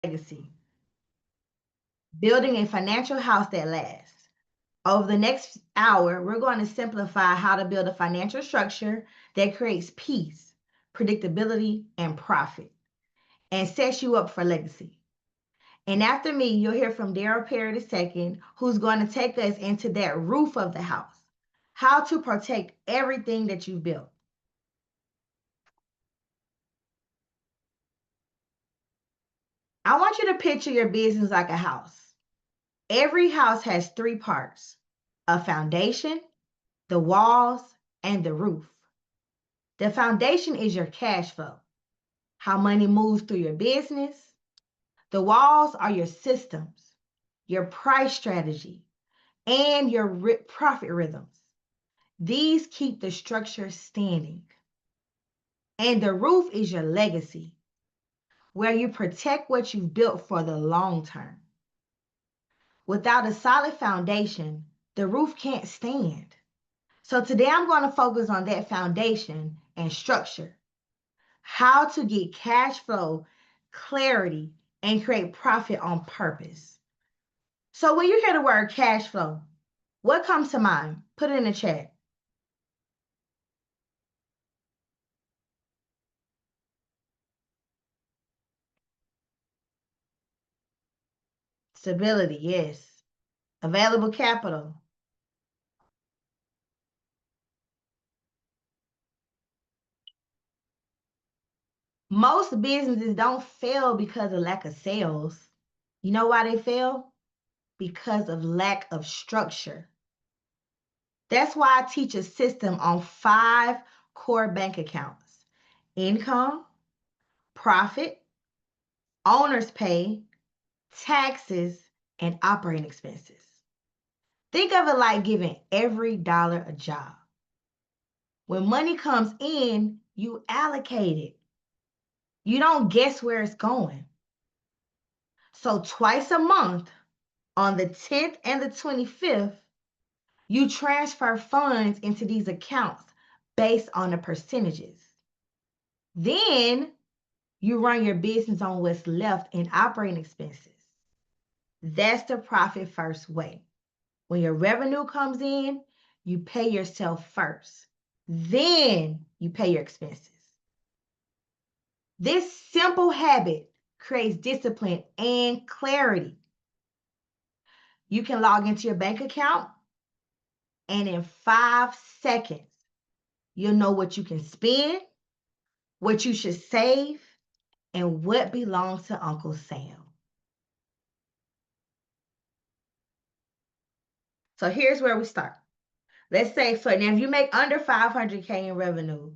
legacy. Building a financial house that lasts. Over the next hour, we're going to simplify how to build a financial structure that creates peace, predictability, and profit, and sets you up for legacy. And after me, you'll hear from Daryl Perry II, who's going to take us into that roof of the house, how to protect everything that you've built. I want you to picture your business like a house. Every house has three parts: a foundation, the walls, and the roof. The foundation is your cash flow, how money moves through your business. The walls are your systems, your price strategy, and your profit rhythms. These keep the structure standing. And the roof is your legacy, where you protect what you've built for the long term. Without a solid foundation, the roof can't stand. So today I'm going to focus on that foundation and structure, how to get cash flow, clarity, and create profit on purpose. So when you hear the word cash flow, what comes to mind? Put it in the chat. Stability, yes. Available capital. Most businesses don't fail because of lack of sales. You know why they fail? Because of lack of structure. That's why I teach a system on 5 core bank accounts: income, profit, owner's pay, taxes, and operating expenses. Think of it like giving every dollar a job. When money comes in, you allocate it. You don't guess where it's going. So twice a month, on the 10th and the 25th, you transfer funds into these accounts based on the percentages. Then you run your business on what's left in operating expenses. That's the profit first way. When your revenue comes in, you pay yourself first. Then you pay your expenses. This simple habit creates discipline and clarity. You can log into your bank account, and in 5 seconds, you'll know what you can spend, what you should save, and what belongs to Uncle Sam. So here's where we start. Let's say now if you make under 500K in revenue,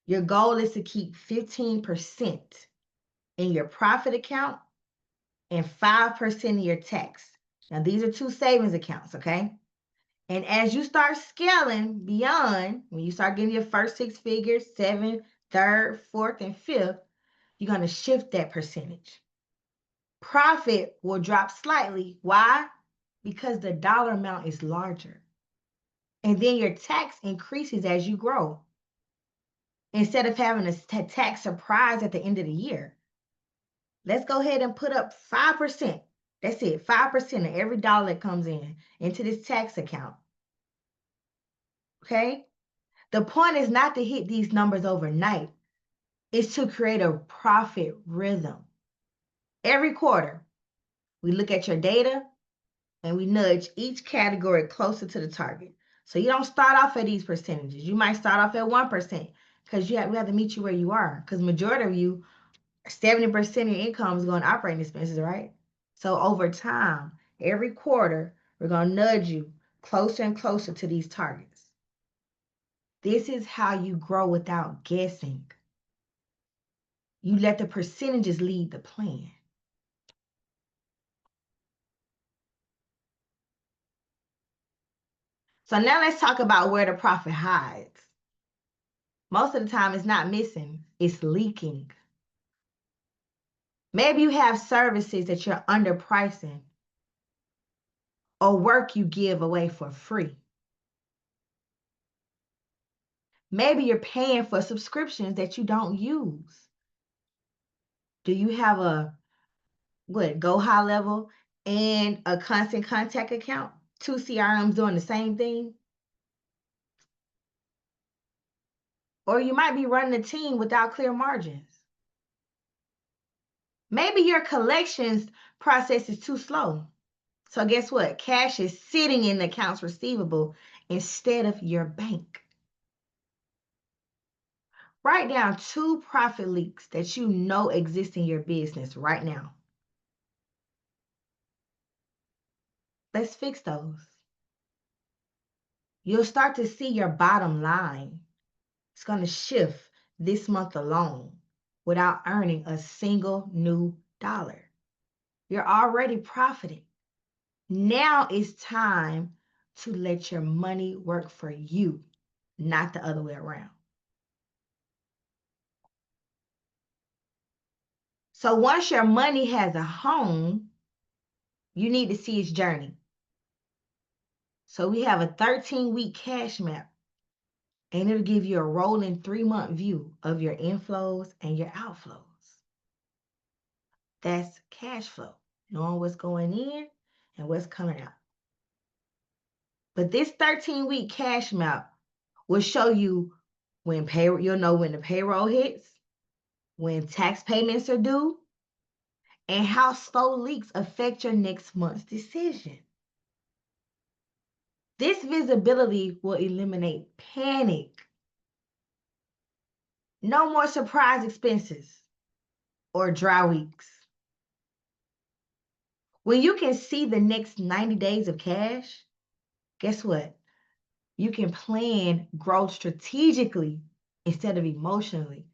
your goal is to keep 15% in your profit account and 5% in your tax. Now these are 2 savings accounts, okay? And as you start scaling beyond, when you start getting your first 6 figures, 7th, 3rd, 4th, and 5th, you're going to shift that percentage. Profit will drop slightly. Why? Because the dollar amount is larger. And then your tax increases as you grow. Instead of having a tax surprise at the end of the year, let's go ahead and put up 5%. That's it, 5% of every dollar that comes in into this tax account. Okay? The point is not to hit these numbers overnight. It's to create a profit rhythm. Every quarter, we look at your data and we nudge each category closer to the target. So you don't start off at these percentages. You might start off at 1% because we have to meet you where you are. Because majority of you, 70% of your income is going to operating expenses, right? So over time, every quarter, we're going to nudge you closer and closer to these targets. This is how you grow without guessing. You let the percentages lead the plan. So now let's talk about where the profit hides. Most of the time, it's not missing, it's leaking. Maybe you have services that you're underpricing or work you give away for free. Maybe you're paying for subscriptions that you don't use. Do you have a Go high level and a constant contact account? Two CRMs doing the same thing? Or you might be running a team without clear margins. Maybe your collections process is too slow. So guess what? Cash is sitting in the accounts receivable instead of your bank. Write down 2 profit leaks that you know exist in your business right now. Let's fix those. You'll start to see your bottom line. It's going to shift this month alone without earning a single new dollar. You're already profiting. Now it's time to let your money work for you, not the other way around. So once your money has a home, you need to see its journey. So we have a 13-week cash map, and it'll give you a rolling 3-month view of your inflows and your outflows. That's cash flow, knowing what's going in and what's coming out. But this 13-week cash map will show you when payroll, you'll know when the payroll hits, when tax payments are due, and how slow leaks affect your next month's decision. This visibility will eliminate panic. No more surprise expenses or dry weeks. When you can see the next 90 days of cash, guess what? You can plan growth strategically instead of emotionally.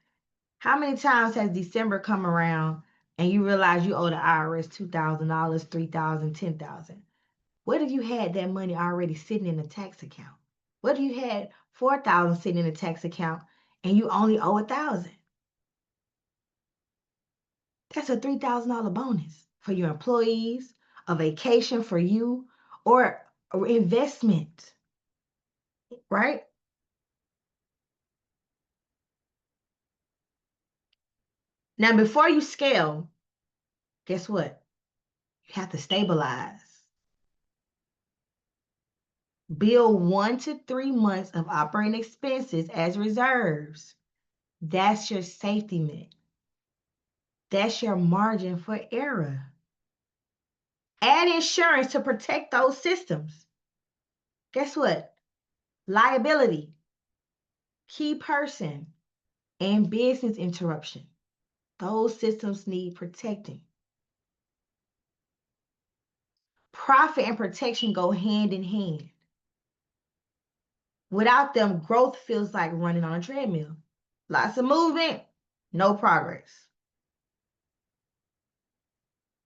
How many times has December come around and you realize you owe the IRS $2,000, $3,000, $10,000? What if you had that money already sitting in a tax account? What if you had $4,000 sitting in a tax account and you only owe $1,000? That's a $3,000 bonus for your employees, a vacation for you, or investment, right? Now, before you scale, guess what? You have to stabilize. Build 1 to 3 months of operating expenses as reserves. That's your safety net. That's your margin for error. Add insurance to protect those systems. Guess what? Liability, key person, and business interruption. Those systems need protecting. Profit and protection go hand in hand. Without them, growth feels like running on a treadmill. Lots of movement, no progress.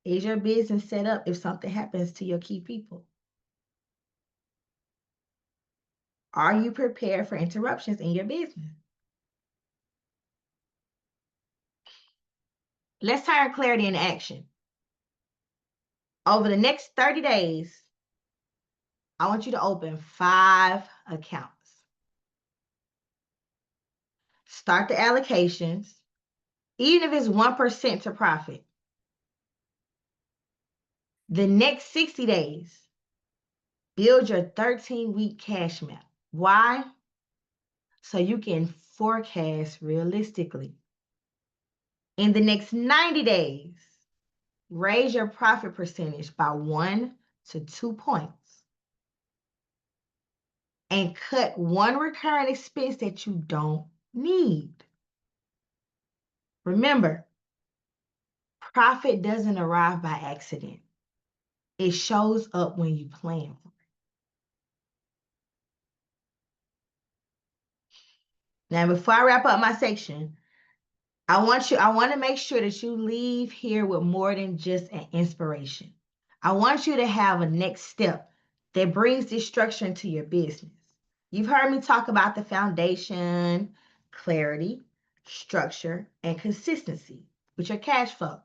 Is your business set up if something happens to your key people? Are you prepared for interruptions in your business? Let's turn clarity into action. Over the next 30 days, I want you to open 5 accounts. Start the allocations, even if it's 1% to profit. The next 60 days, build your 13-week cash map. Why? So you can forecast realistically. In the next 90 days, raise your profit percentage by 1 to 2 points and cut one recurring expense that you don't need. Remember, profit doesn't arrive by accident. It shows up when you plan for it. Now, before I wrap up my section, I want to make sure that you leave here with more than just an inspiration. I want you to have a next step that brings this structure into your business. You've heard me talk about the foundation, clarity, structure, and consistency with your cash flow.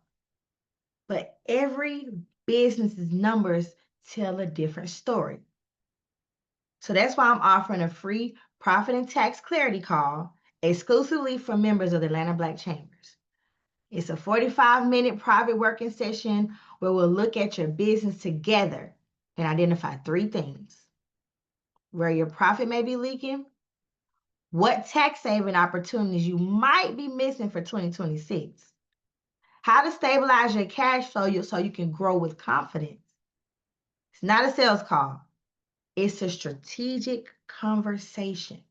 But every business's numbers tell a different story. So that's why I'm offering a free profit and tax clarity call exclusively for members of the Atlanta Black Chambers. It's a 45-minute private working session where we'll look at your business together and identify 3 things: where your profit may be leaking, what tax saving opportunities you might be missing for 2026, how to stabilize your cash flow so you can grow with confidence. It's not a sales call. It's a strategic conversation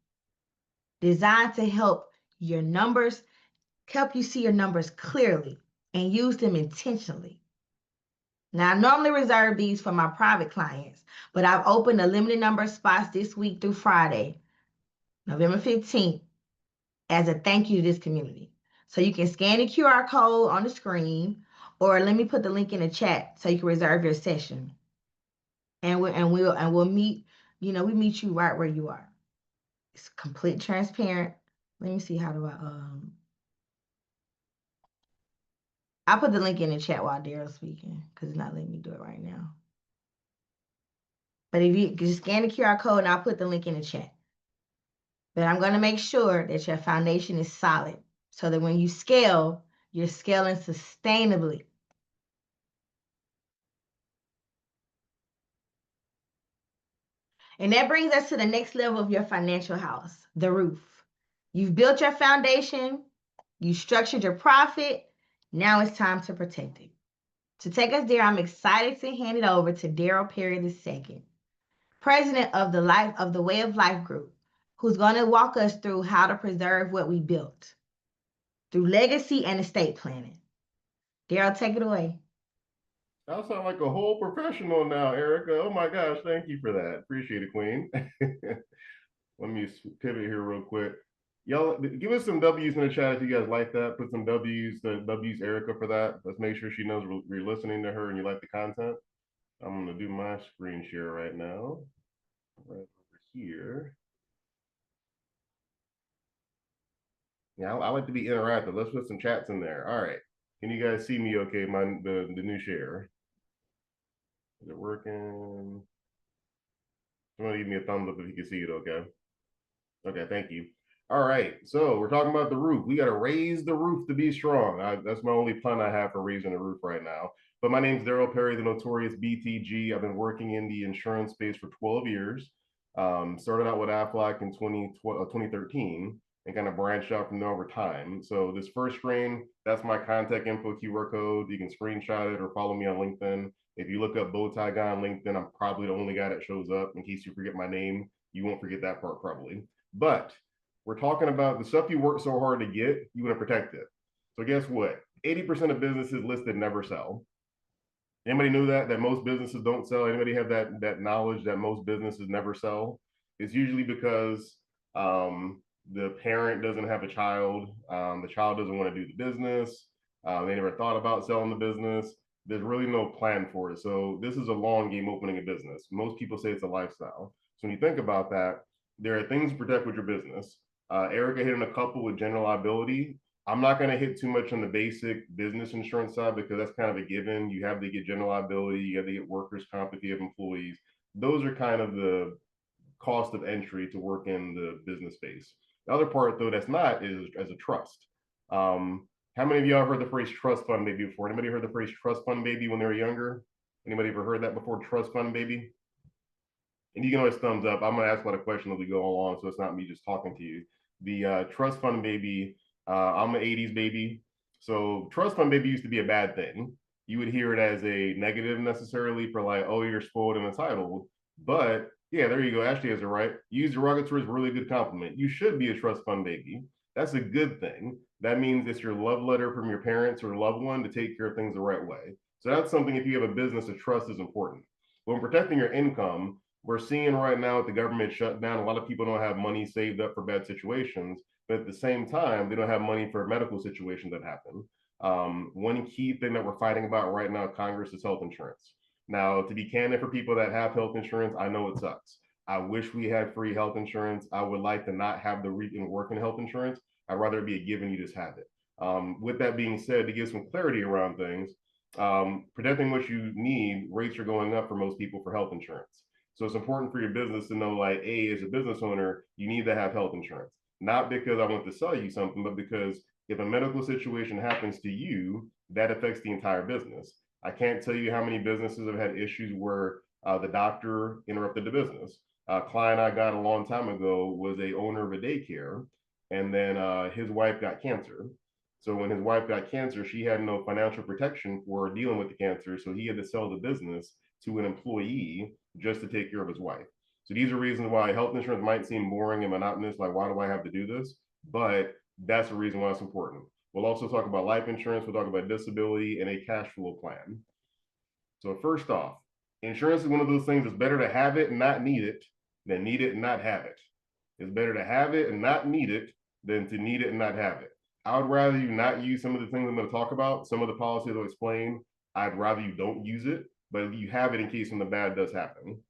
designed to help you see your numbers clearly and use them intentionally. Now, I normally reserve these for my private clients, but I've opened a limited number of spots this week through Friday, November 15th, as a thank you to this community. So you can scan the QR code on the screen, or let me put the link in the chat so you can reserve your session. And we'll meet, we meet you right where you are. It's complete transparent. Let me see, how do I'll put the link in the chat while Daryl's speaking, because it's not letting me do it right now. But if you just scan the QR code, and I'll put the link in the chat. But I'm going to make sure that your foundation is solid so that when you scale, you're scaling sustainably. And that brings us to the next level of your financial house, the roof. You've built your foundation, you structured your profit. Now it's time to protect it. To take us there, I'm excited to hand it over to Daryl Perry II, president of the Way of Life Group, who's going to walk us through how to preserve what we built through legacy and estate planning. Daryl, take it away. I sound like a whole professional now, Erika. Oh my gosh, thank you for that. Appreciate it, Queen. Let me pivot here real quick. Y'all, give us some W's in the chat if you guys like that. Put some W's, Erika, for that. Let's make sure she knows we're listening to her and you like the content. I'm going to do my screen share right now. Right over here. Yeah, I like to be interactive. Let's put some chats in there. All right. Can you guys see me okay? The new share. Is it working? Somebody give me a thumbs up if you can see it okay. Okay, thank you. All right, so we're talking about the roof. We got to raise the roof to be strong. That's my only pun I have for raising the roof right now. But my name's Daryl Perry, the notorious BTG. I've been working in the insurance space for 12 years. Started out with Aflac in 2013 and kind of branched out from there over time. So this first screen, that's my contact info QR code. You can screenshot it or follow me on LinkedIn. If you look up Bowtie Guy on LinkedIn, I'm probably the only guy that shows up. In case you forget my name, you won't forget that part probably. But we're talking about the stuff you work so hard to get, you want to protect it. So guess what? 80% of businesses listed never sell. Anybody knew that most businesses don't sell? Anybody have that knowledge that most businesses never sell? It's usually because the parent doesn't have a child, the child doesn't want to do the business, they never thought about selling the business. There's really no plan for it. So this is a long game opening a business. Most people say it's a lifestyle. So when you think about that, there are things to protect with your business. Erika hit on a couple with general liability. I'm not going to hit too much on the basic business insurance side because that's kind of a given. You have to get general liability, you have to get workers' comp if you have employees. Those are kind of the cost of entry to work in the business space. The other part, though, that's not is as a trust. How many of y'all heard the phrase trust fund baby before? Anybody heard the phrase trust fund baby when they were younger? Anybody ever heard that before? Trust fund baby? And you can always thumbs up. I'm going to ask a lot of questions as we go along, so it's not me just talking to you. The trust fund baby, I'm an 80s baby. So trust fund baby used to be a bad thing. You would hear it as a negative necessarily for like, oh, you're spoiled and entitled. But yeah, there you go. Ashley has it right. Use derogatory is a really good compliment. You should be a trust fund baby. That's a good thing. That means it's your love letter from your parents or loved one to take care of things the right way. So that's something, if you have a business, a trust is important. When protecting your income, we're seeing right now with the government shutdown, a lot of people don't have money saved up for bad situations, but at the same time, they don't have money for medical situations that happen. One key thing that we're fighting about right now, Congress, is health insurance. Now, to be candid for people that have health insurance, I know it sucks. I wish we had free health insurance. I would like to not have the working health insurance. I'd rather it be a given, you just have it. With that being said, to give some clarity around things, protecting what you need, rates are going up for most people for health insurance. So it's important for your business to know, like, A, as a business owner, you need to have health insurance. Not because I want to sell you something, but because If a medical situation happens to you, that affects the entire business. I can't tell you how many businesses have had issues where the doctor interrupted the business. A client I got a long time ago was a owner of a daycare, and then his wife got cancer. So when his wife got cancer, she had no financial protection for dealing with the cancer, so he had to sell the business to an employee just to take care of his wife. So these are reasons why health insurance might seem boring and monotonous, like why do I have to do this? But that's the reason why it's important. We'll also talk about life insurance, we'll talk about disability and a cash flow plan. So first off, insurance is one of those things that's better to have it and not need it than need it and not have it. It's better to have it and not need it than to need it and not have it. I would rather you not use some of the things I'm going to talk about, some of the policies I'll explain. I'd rather you don't use it, but you have it in case when the bad does happen.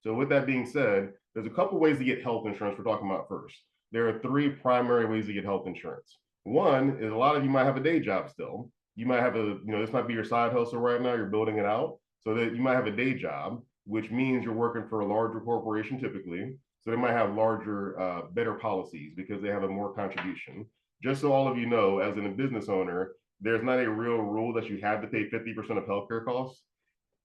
So with that being said, there's a couple ways to get health insurance we're talking about first. There are three primary ways to get health insurance. One is a lot of you might have a day job still. You might have this might be your side hustle right now, you're building it out. So that you might have a day job, which means you're working for a larger corporation typically. So they might have larger, better policies because they have a more contribution. Just so all of you know, as a business owner, there's not a real rule that you have to pay 50% of healthcare costs.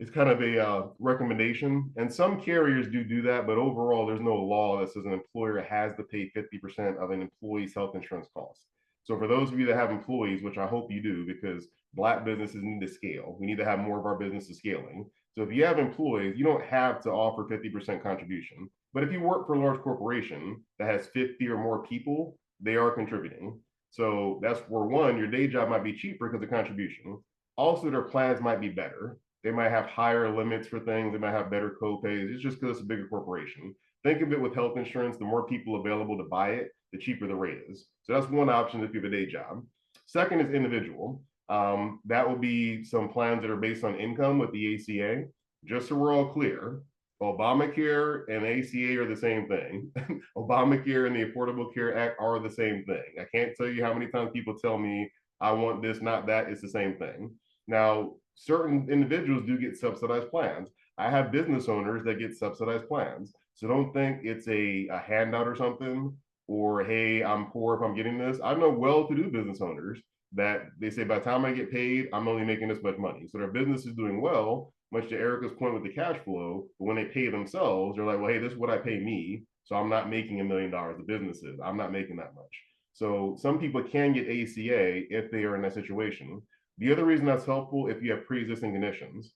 It's kind of a recommendation, and some carriers do that, but overall, there's no law that says an employer has to pay 50% of an employee's health insurance costs. So for those of you that have employees, which I hope you do, because Black businesses need to scale. We need to have more of our businesses scaling. So if you have employees, you don't have to offer 50% contribution. But if you work for a large corporation that has 50 or more people, they are contributing. So that's where one, your day job might be cheaper because of contribution. Also, their plans might be better. They might have higher limits for things. They might have better co-pays. It's just because it's a bigger corporation. Think of it with health insurance. The more people available to buy it, the cheaper the rate is. So that's one option if you have a day job. Second is individual. That will be some plans that are based on income with the ACA. Just so we're all clear, Obamacare and ACA are the same thing. Obamacare and the Affordable Care Act are the same thing. I can't tell you how many times people tell me, I want this, not that. It's the same thing. Now, certain individuals do get subsidized plans. I have business owners that get subsidized plans. So don't think it's a handout or something, or hey, I'm poor if I'm getting this. I know well-to-do business owners that they say by the time I get paid, I'm only making this much money. So their business is doing well, much to Erika's point with the cash flow. But when they pay themselves, they're like, well, hey, this is what I pay me. So I'm not making $1 million. The business is. I'm not making that much. So some people can get ACA if they are in that situation. The other reason that's helpful if you have pre-existing conditions.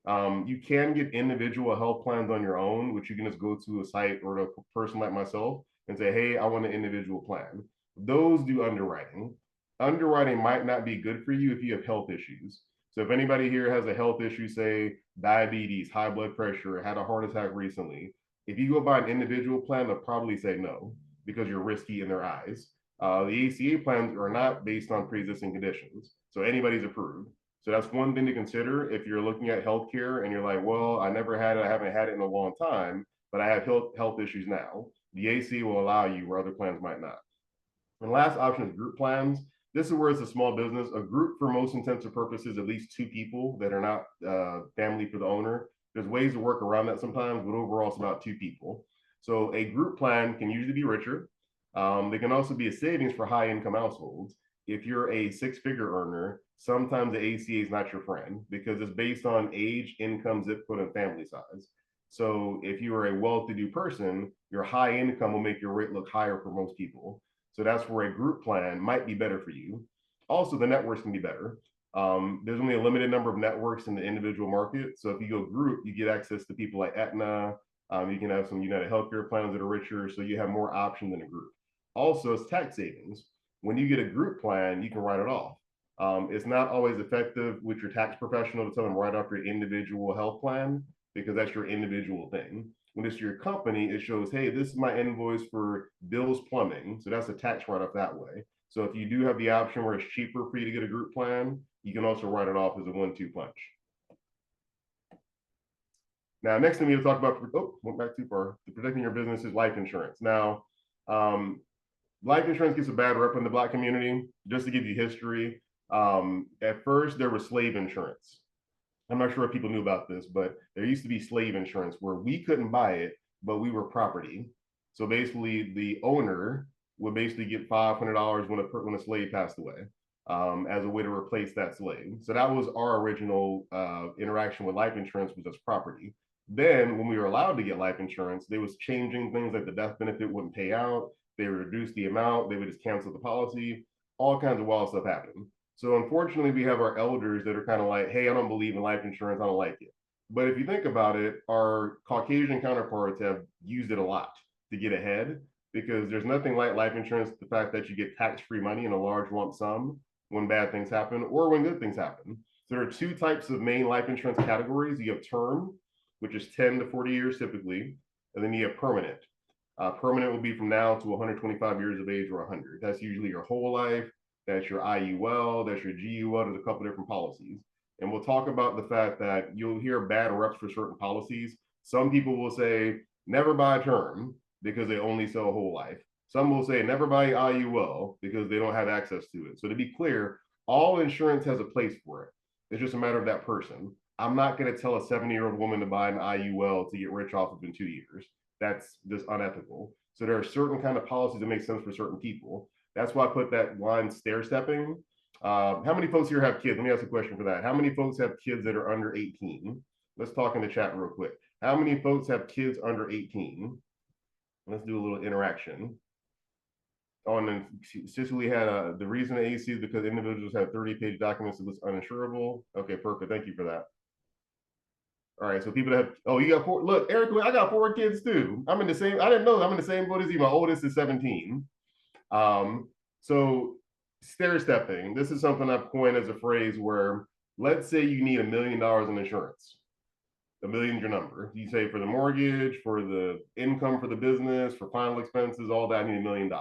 You can get individual health plans on your own, which you can just go to a site or a person like myself and say, hey, I want an individual plan. Those do underwriting. Underwriting might not be good for you if you have health issues. So if anybody here has a health issue, say diabetes, high blood pressure, had a heart attack recently, if you go buy an individual plan, they'll probably say no because you're risky in their eyes. The ACA plans are not based on pre-existing conditions, so anybody's approved. So that's one thing to consider if you're looking at healthcare and you're like, well, I never had it, I haven't had it in a long time, but I have health issues now. The ACA will allow you where other plans might not. And last option is group plans. This is where it's a small business. A group, for most intents and purposes, at least two people that are not family for the owner. There's ways to work around that sometimes, but overall, it's about two people. So a group plan can usually be richer. They can also be a savings for high income households. If you're a six-figure earner, sometimes the ACA is not your friend because it's based on age, income, zip code, and family size. So if you are a well-to-do person, your high income will make your rate look higher for most people. So that's where a group plan might be better for you. Also, the networks can be better. There's only a limited number of networks in the individual market. So if you go group, you get access to people like Aetna. You can have some United Healthcare plans that are richer. So you have more options than a group. Also, it's tax savings. When you get a group plan, you can write it off. It's not always effective with your tax professional to tell them write off your individual health plan because that's your individual thing. When it's your company, it shows, hey, this is my invoice for Bill's Plumbing. So that's a tax write off that way. So if you do have the option where it's cheaper for you to get a group plan, you can also write it off as a 1-2 punch. Now, next thing we talk about, went back too far. Protecting your business is life insurance. Now, life insurance gets a bad rep in the Black community. Just to give you history, at first there was slave insurance. I'm not sure if people knew about this, but there used to be slave insurance where we couldn't buy it, but we were property. So basically, the owner would basically get $500 when a slave passed away, as a way to replace that slave. So that was our original interaction with life insurance, was as property. Then when we were allowed to get life insurance, they was changing things like the death benefit wouldn't pay out. They would reduce the amount. They would just cancel the policy. All kinds of wild stuff happened. So unfortunately, we have our elders that are kind of like, hey, I don't believe in life insurance. I don't like it. But if you think about it, our Caucasian counterparts have used it a lot to get ahead, because there's nothing like life insurance, the fact that you get tax-free money in a large lump sum when bad things happen or when good things happen. So there are two types of main life insurance categories. You have term, which is 10 to 40 years typically, and then you have permanent. Permanent will be from now to 125 years of age or 100. That's usually your whole life. That's your IUL, that's your GUL. There's a couple different policies. And we'll talk about the fact that you'll hear bad reps for certain policies. Some people will say, never buy a term because they only sell whole life. Some will say, never buy IUL because they don't have access to it. So to be clear, all insurance has a place for it. It's just a matter of that person. I'm not going to tell a 70-year-old woman to buy an IUL to get rich off of in 2 years. That's just unethical. So there are certain kind of policies that make sense for certain people. That's why I put that line stair stepping. How many folks here have kids? Let me ask a question for that. How many folks have kids that are under 18? Let's talk in the chat real quick. How many folks have kids under 18? Let's do a little interaction. Oh, and then Cicely had the reason AC is because individuals have 30-page documents that list uninsurable. Okay, perfect. Thank you for that. All right, so people have, oh, you got four. Look, Eric, I got 4 kids too. I'm in the same, I didn't know, I'm in the same boat as you. My oldest is 17. So stair stepping, this is something I've coined as a phrase where, let's say you need $1 million in insurance. $1 million is your number. You say for the mortgage, for the income for the business, for final expenses, all that, I need $1 million.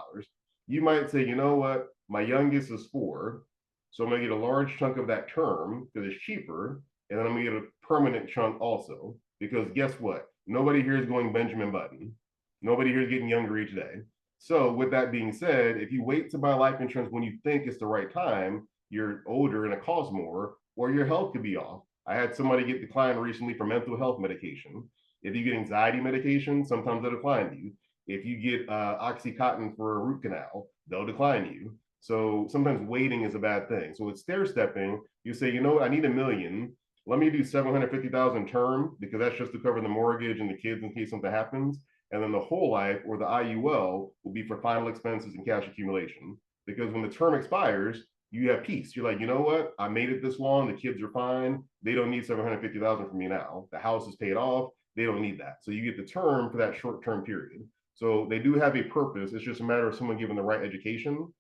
You might say, you know what? My youngest is 4. So I'm going to get a large chunk of that term because it's cheaper. And then I'm going to get a permanent chunk also. Because guess what? Nobody here is going Benjamin Button. Nobody here is getting younger each day. So with that being said, if you wait to buy life insurance when you think it's the right time, you're older and it costs more, or your health could be off. I had somebody get declined recently for mental health medication. If you get anxiety medication, sometimes they'll decline you. If you get Oxycontin for a root canal, they'll decline you. So sometimes waiting is a bad thing. So with stair stepping, you say, you know what, I need $1 million. Let me do 750,000 term because that's just to cover the mortgage and the kids in case something happens. And then the whole life or the IUL will be for final expenses and cash accumulation. Because when the term expires, you have peace. You're like, you know what? I made it this long. The kids are fine. They don't need 750,000 from me now. The house is paid off. They don't need that. So you get the term for that short-term period. So they do have a purpose. It's just a matter of someone given the right education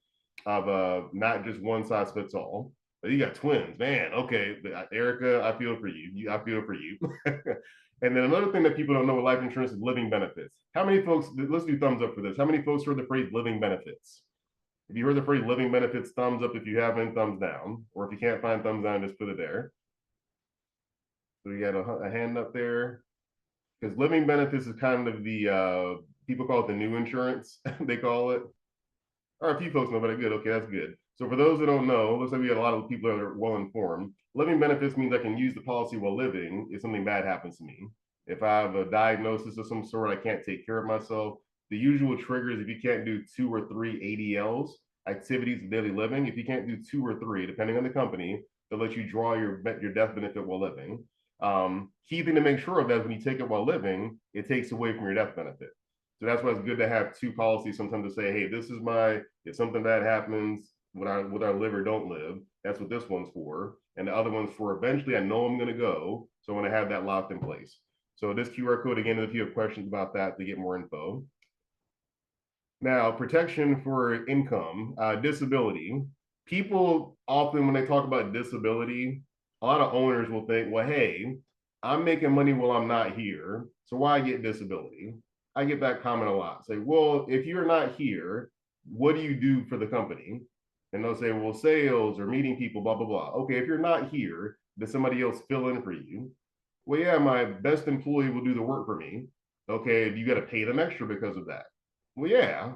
of not just one size fits all. But you got twins, man. Okay, Erika, I feel for you. I feel for you. And then another thing that people don't know with life insurance is living benefits. How many folks, let's do thumbs up for this. How many folks heard the phrase living benefits? If you heard the phrase living benefits, thumbs up. If you haven't, thumbs down. Or if you can't find thumbs down, just put it there. So we got a hand up there. Because living benefits is kind of the, people call it the new insurance, they call it. Or a few folks know, but good. Okay, that's good. So for those that don't know, looks like we got a lot of people that are well informed. Living benefits means I can use the policy while living if something bad happens to me. If I have a diagnosis of some sort, I can't take care of myself. The usual triggers, if you can't do 2 or 3 ADLs, activities of daily living, if you can't do 2 or 3, depending on the company, they'll let you draw your death benefit while living. Key thing to make sure of that is when you take it while living, it takes away from your death benefit. So that's why it's good to have 2 policies sometimes to say, hey, this is my, if something bad happens with our live or don't live, that's what this one's for. And the other one's for eventually I know I'm going to go. So I want to have that locked in place. So this QR code, again, if you have questions about that to get more info. Now, protection for income, disability. People often, when they talk about disability, a lot of owners will think, well, hey, I'm making money while I'm not here. So why get disability? I get that comment a lot. Say, well, if you're not here, what do you do for the company? And they'll say, well, sales or meeting people, blah, blah, blah. Okay, if you're not here, does somebody else fill in for you? Well, yeah, my best employee will do the work for me. Okay, you got to pay them extra because of that. Well, yeah.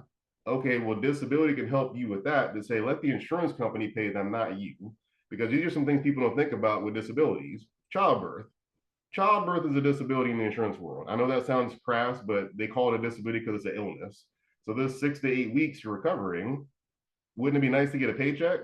Okay, well, disability can help you with that to say, let the insurance company pay them, not you. Because these are some things people don't think about with disabilities. Childbirth. Childbirth is a disability in the insurance world. I know that sounds crass, but they call it a disability because it's an illness. So this 6 to 8 weeks you're recovering, wouldn't it be nice to get a paycheck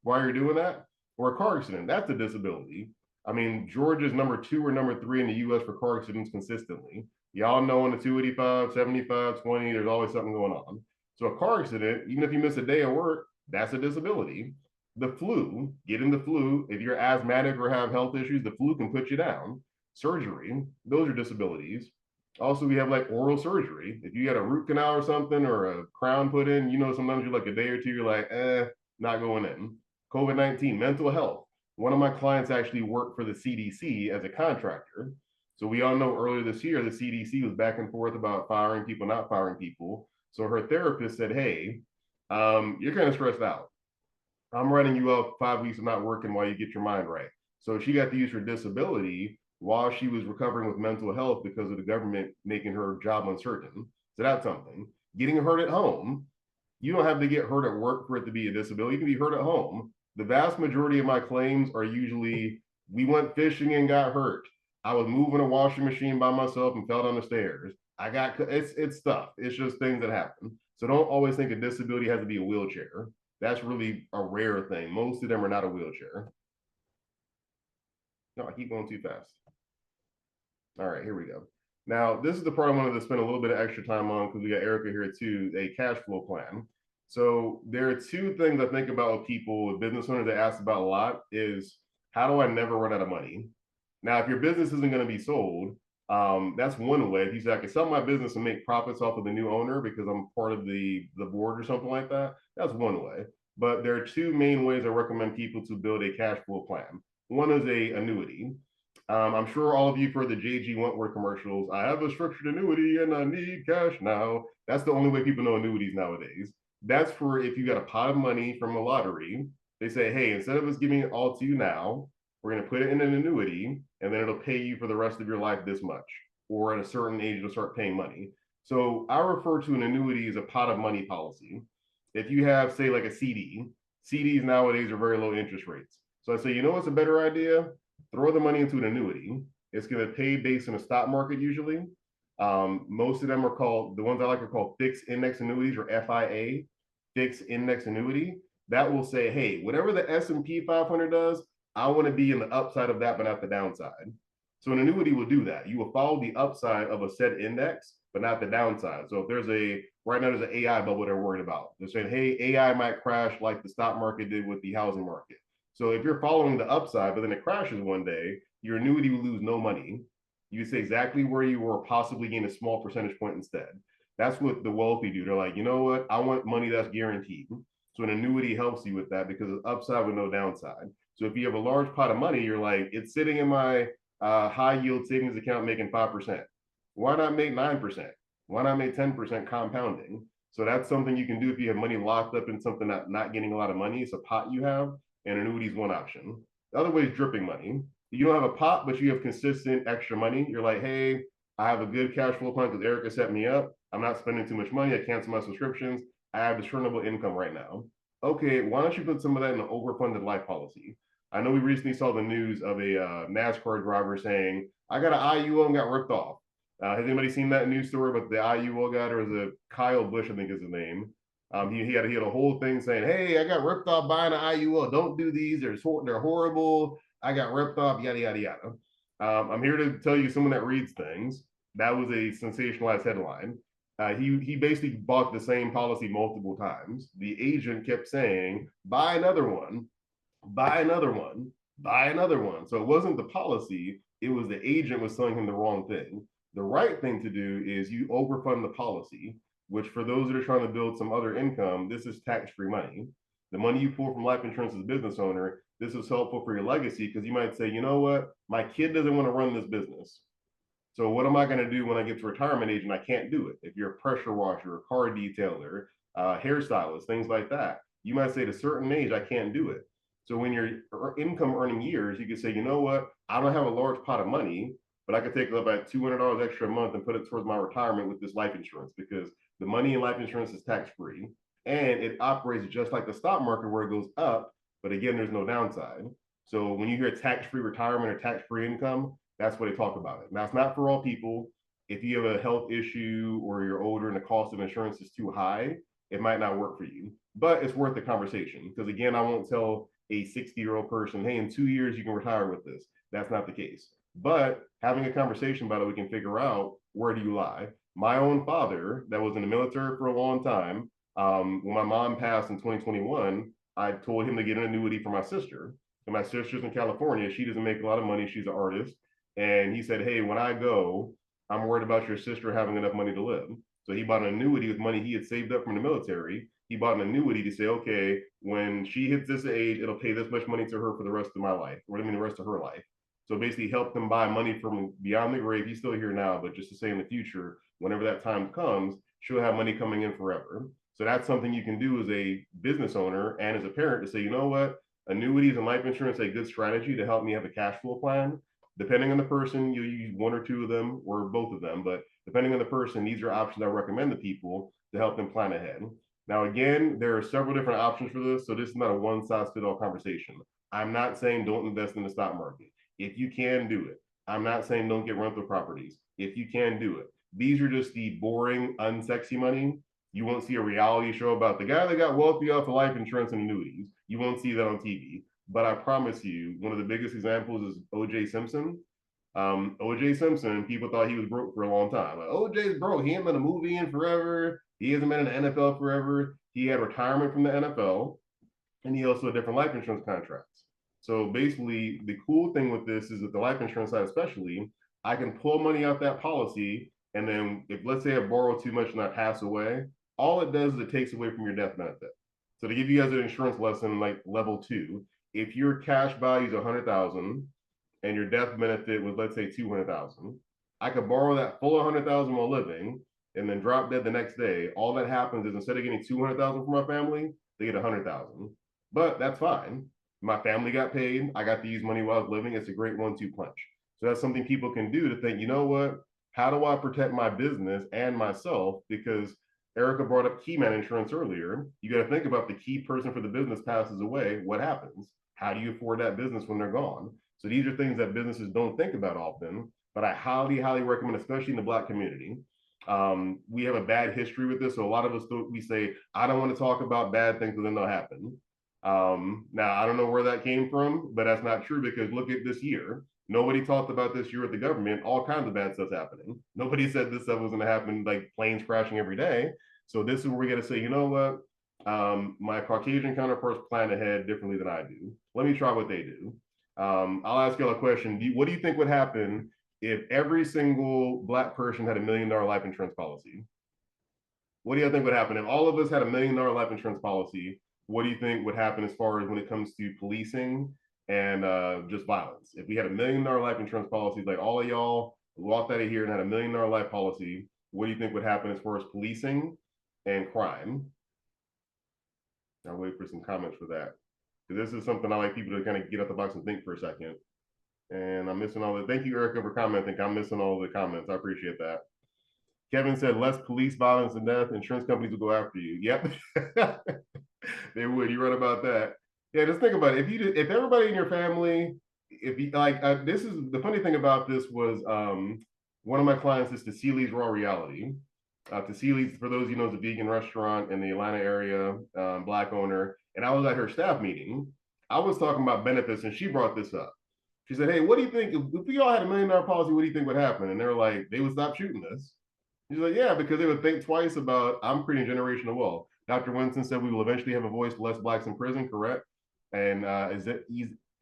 while you're doing that? Or a car accident, that's a disability. I mean, Georgia's number 2 or number 3 in the US for car accidents consistently. Y'all know in the 285, 75, 20, there's always something going on. So a car accident, even if you miss a day of work, that's a disability. The flu, getting the flu, if you're asthmatic or have health issues, the flu can put you down. Surgery, those are disabilities. Also, we have like oral surgery. If you got a root canal or something or a crown put in, sometimes you're like a day or two, you're like, not going in. COVID-19, mental health. One of my clients actually worked for the CDC as a contractor. So we all know earlier this year, the CDC was back and forth about firing people, not firing people. So her therapist said, hey, you're kind of stressed out. I'm writing you up 5 weeks of not working while you get your mind right. So she got to use her disability while she was recovering with mental health because of the government making her job uncertain. So that's something. Getting hurt at home, you don't have to get hurt at work for it to be a disability. You can be hurt at home. The vast majority of my claims are usually we went fishing and got hurt. I was moving a washing machine by myself and fell down the stairs. It's stuff. It's just things that happen. So don't always think a disability has to be a wheelchair. That's really a rare thing. Most of them are not a wheelchair. No, I keep going too fast. All right, here we go. Now, this is the part I wanted to spend a little bit of extra time on because we got Erika here too, a cash flow plan. So there are two things I think about with people, with business owners that ask about a lot is how do I never run out of money? Now, if your business isn't going to be sold, that's one way. If you say I can sell my business and make profits off of the new owner because I'm part of the board or something like that, that's one way. But there are two main ways I recommend people to build a cash flow plan. One is a annuity. I'm sure all of you for the JG Wentworth commercials. I have a structured annuity and I need cash now. That's the only way people know annuities nowadays. That's for if you got a pot of money from a lottery. They say, hey, instead of us giving it all to you now, we're going to put it in an annuity and then it'll pay you for the rest of your life this much. Or at a certain age, it'll start paying money. So I refer to an annuity as a pot of money policy. If you have, say, like a CD, CDs nowadays are very low interest rates. So I say, you know what's a better idea? Throw the money into an annuity. It's going to pay based on the stock market usually. Most of them are called, the ones I like are called fixed index annuities or FIA, fixed index annuity. That will say, hey, whatever the S&P 500 does, I want to be in the upside of that, but not the downside. So an annuity will do that. You will follow the upside of a set index, but not the downside. So if there's right now there's an AI bubble they're worried about. They're saying, hey, AI might crash like the stock market did with the housing market. So if you're following the upside, but then it crashes one day, your annuity will lose no money. You say exactly where you were, possibly gain a small percentage point instead. That's what the wealthy do. They're like, you know what? I want money that's guaranteed. So an annuity helps you with that because it's upside with no downside. So if you have a large pot of money, you're like, it's sitting in my high yield savings account making 5%. Why not make 9%? Why not make 10% compounding? So that's something you can do if you have money locked up in something that not getting a lot of money. It's a pot you have, and annuity is one option. The other way is dripping money. You don't have a pot, but you have consistent extra money. You're like, hey, I have a good cash flow plan because Erika set me up. I'm not spending too much money. I cancel my subscriptions. I have discernible income right now. Okay, why don't you put some of that in an overfunded life policy? I know we recently saw the news of a NASCAR driver saying, I got an IUO and got ripped off. Has anybody seen that news story about the IUO guy? Or is it Kyle Busch, I think is his name. He had a whole thing saying, hey, I got ripped off buying an IUL. Don't do these. They're horrible. I got ripped off, yada, yada, yada. I'm here to tell you someone that reads things. That was a sensationalized headline. He basically bought the same policy multiple times. The agent kept saying, buy another one, buy another one, buy another one. So it wasn't the policy, it was the agent was telling him the wrong thing. The right thing to do is you overfund the policy, which for those that are trying to build some other income, this is tax-free money. The money you pull from life insurance as a business owner, this is helpful for your legacy because you might say, you know what, my kid doesn't want to run this business. So what am I going to do when I get to retirement age and I can't do it? If you're a pressure washer, a car detailer, hairstylist, things like that, you might say at a certain age, I can't do it. So when you're income earning years, you can say, you know what, I don't have a large pot of money, but I could take about $200 extra a month and put it towards my retirement with this life insurance because the money in life insurance is tax free and it operates just like the stock market where it goes up, but again, there's no downside. So when you hear tax free retirement or tax free income, that's what they talk about it. Now, it's not for all people. if you have a health issue or you're older and the cost of insurance is too high, it might not work for you. But it's worth the conversation because, again, I won't tell a 60-year-old person, hey, in 2 years you can retire with this. That's not the case. But having a conversation about it, we can figure out where do you lie. My own father, that was in the military for a long time, when my mom passed in 2021, I told him to get an annuity for my sister. And my sister's in California. She doesn't make a lot of money. She's an artist. And he said, hey, when I go, I'm worried about your sister having enough money to live. So he bought an annuity with money he had saved up from the military. He bought an annuity to say, okay, when she hits this age, it'll pay this much money to her for the rest of my life, or I mean, the rest of her life. So basically, help them buy money from beyond the grave. He's still here now, but just to say in the future, whenever that time comes, she'll have money coming in forever. So that's something you can do as a business owner and as a parent to say, you know what, annuities and life insurance are a good strategy to help me have a cash flow plan. Depending on the person, you use one or two of them or both of them, but depending on the person, these are options I recommend to people to help them plan ahead. Now, again, there are several different options for this, so this is not a one size fits all conversation. I'm not saying don't invest in the stock market. If you can, do it. I'm not saying don't get rental properties. If you can, do it. These are just the boring, unsexy money. You won't see a reality show about the guy that got wealthy off of life insurance and annuities. You won't see that on TV. But I promise you, one of the biggest examples is O.J. Simpson. O.J. Simpson, people thought he was broke for a long time. Like, O.J.'s broke. He ain't been a movie in forever. He hasn't been in the NFL forever. He had retirement from the NFL, and he also had different life insurance contracts. So basically, the cool thing with this is that the life insurance side, especially, I can pull money out that policy, and then if let's say I borrow too much and I pass away, all it does is it takes away from your death benefit. So to give you guys an insurance lesson, like level 2, if your cash value is 100,000 and your death benefit was let's say 200,000, I could borrow that full 100,000 while living and then drop dead the next day. All that happens is instead of getting 200,000 from my family, they get 100,000. But that's fine. My family got paid. I got to use money while I was living. It's a great 1-2 punch. So that's something people can do to think, you know what? How do I protect my business and myself? Because Erika brought up key man insurance earlier. You got to think about the key person for the business passes away. What happens? How do you afford that business when they're gone? So these are things that businesses don't think about often, but I highly, highly recommend, especially in the Black community. We have a bad history with this. So a lot of us, we say, I don't want to talk about bad things because then they'll happen. Now, I don't know where that came from, but that's not true because look at this year. Nobody talked about this year with the government. All kinds of bad stuff's happening. Nobody said this stuff was going to happen, like planes crashing every day. So this is where we got to say, you know what? My Caucasian counterparts plan ahead differently than I do. Let me try what they do. I'll ask y'all a question. What do you think would happen if every single Black person had $1 million life insurance policy? What do you think would happen if all of us had $1 million life insurance policy? What do you think would happen as far as when it comes to policing and just violence? If we had $1 million life insurance policy, like all of y'all walked out of here and had $1 million life policy, what do you think would happen as far as policing and crime? I'll wait for some comments for that. Because this is something I like people to kind of get out the box and think for a second. And I'm missing all the, thank you, Erika, for commenting. I'm missing all the comments. I appreciate that. Kevin said less police violence and death. Insurance companies will go after you. Yep. They would. You're right about that. Yeah, just think about it. If everybody in your family, if you like, this is the funny thing about this was one of my clients is Cecili's Raw Reality. Cecili's, for those you know, is a vegan restaurant in the Atlanta area, Black owner. And I was at her staff meeting. I was talking about benefits, and she brought this up. She said, "Hey, what do you think if we all had $1 million policy? What do you think would happen?" And they're like, "They would stop shooting us." He's like, "Yeah, because they would think twice about I'm creating generational wealth." Dr. Winston said we will eventually have a voice for less Blacks in prison, correct? And is it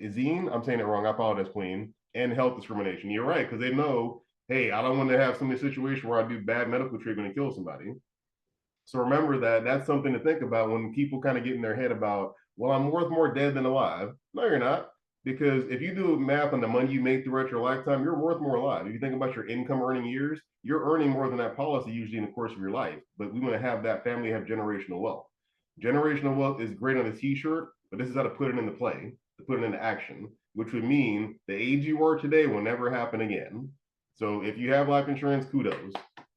Izine? I'm saying it wrong. I apologize, Queen. And health discrimination. You're right, because they know, hey, I don't want to have some situation where I do bad medical treatment and kill somebody. So remember that that's something to think about when people kind of get in their head about, well, I'm worth more dead than alive. No, you're not. Because if you do math on the money you make throughout your lifetime, you're worth more alive. If you think about your income earning years, you're earning more than that policy usually in the course of your life. But we want to have that family have generational wealth. Generational wealth is great on a t-shirt, but this is how to put it into play, to put it into action, which would mean the age you are today will never happen again. So if you have life insurance, kudos,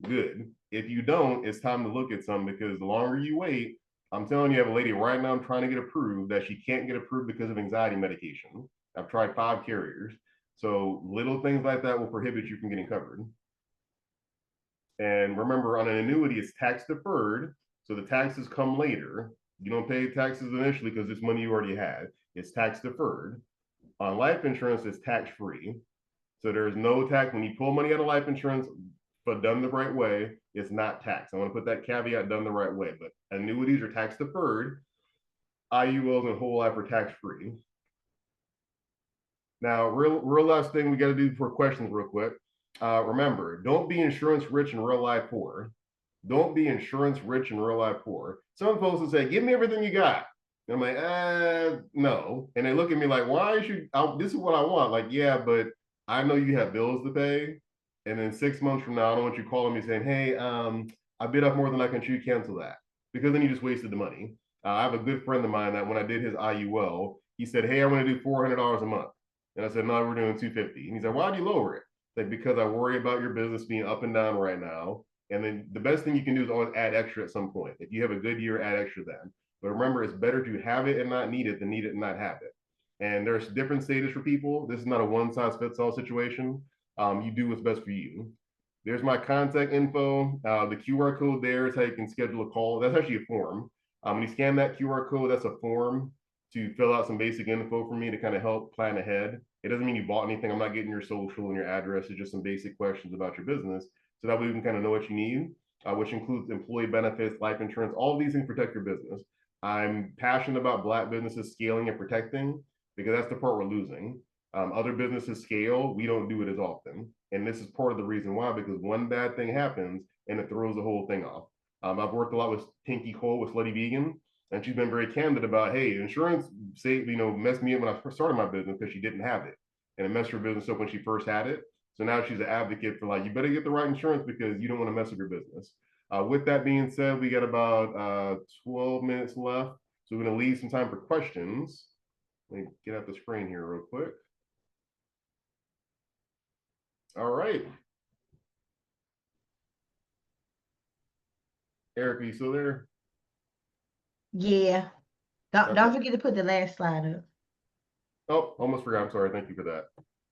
good. If you don't, it's time to look at some because the longer you wait, I'm telling you, I have a lady right now I'm trying to get approved that she can't get approved because of anxiety medication. I've tried 5 carriers. So little things like that will prohibit you from getting covered. And remember, on an annuity, it's tax deferred. So the taxes come later. You don't pay taxes initially because it's money you already had. It's tax deferred. On life insurance, it's tax free. So there's no tax when you pull money out of life insurance, but done the right way, it's not taxed. I want to put that caveat, done the right way. But annuities are tax deferred. IULs and whole life are tax free. Now, real last thing we got to do for questions, real quick. Remember, don't be insurance rich and real life poor. Don't be insurance rich and real life poor. Some folks will say, "Give me everything you got." And I'm like, no. And they look at me like, "Why should this is what I want?" Like, yeah, but I know you have bills to pay. And then 6 months from now, I don't want you calling me saying, "Hey, I bid up more than I can chew, cancel that," because then you just wasted the money. I have a good friend of mine that when I did his IUL, he said, "Hey, I want to do $400 a month." And I said, "No, we're doing 250." And he said, "Why do you lower it?" Like, because I worry about your business being up and down right now. And then the best thing you can do is always add extra at some point. If you have a good year, add extra then. But remember, it's better to have it and not need it than need it and not have it. And there's different stages for people. This is not a one size fits all situation. You do what's best for you. There's my contact info. The QR code there is how you can schedule a call. That's actually a form. When you scan that QR code, that's a form to fill out some basic info for me to kind of help plan ahead. It doesn't mean you bought anything. I'm not getting your social and your address. It's just some basic questions about your business. So that way we can kind of know what you need, which includes employee benefits, life insurance, all these things protect your business. I'm passionate about Black businesses scaling and protecting because that's the part we're losing. Other businesses scale, we don't do it as often. And this is part of the reason why, because one bad thing happens and it throws the whole thing off. I've worked a lot with Pinky Cole with Slutty Vegan, and she's been very candid about, hey, insurance messed me up when I first started my business because she didn't have it. And it messed her business up when she first had it. So now she's an advocate for like, you better get the right insurance because you don't want to mess up your business. With that being said, we got about 12 minutes left. So we're going to leave some time for questions. Let me get out the screen here real quick. All right. Erika, you still there? Yeah. Don't Okay. forget to put the last slide up. Oh, almost forgot. I'm sorry. Thank you for that.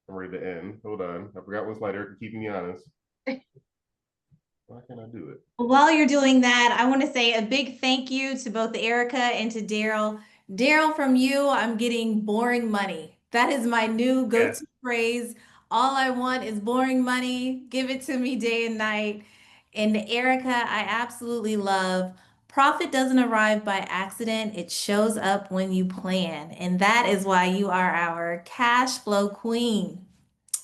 I'm ready to end. Hold on. I forgot one slide. Erika, keeping me honest. Why can't I do it? While you're doing that, I want to say a big thank you to both Erica and to Daryl. Daryl, from you, I'm getting boring money. That is my new Yes. go-to phrase. All I want is boring money. Give it to me day and night. And Erica, I absolutely love. Profit doesn't arrive by accident. It shows up when you plan. And that is why you are our cash flow queen.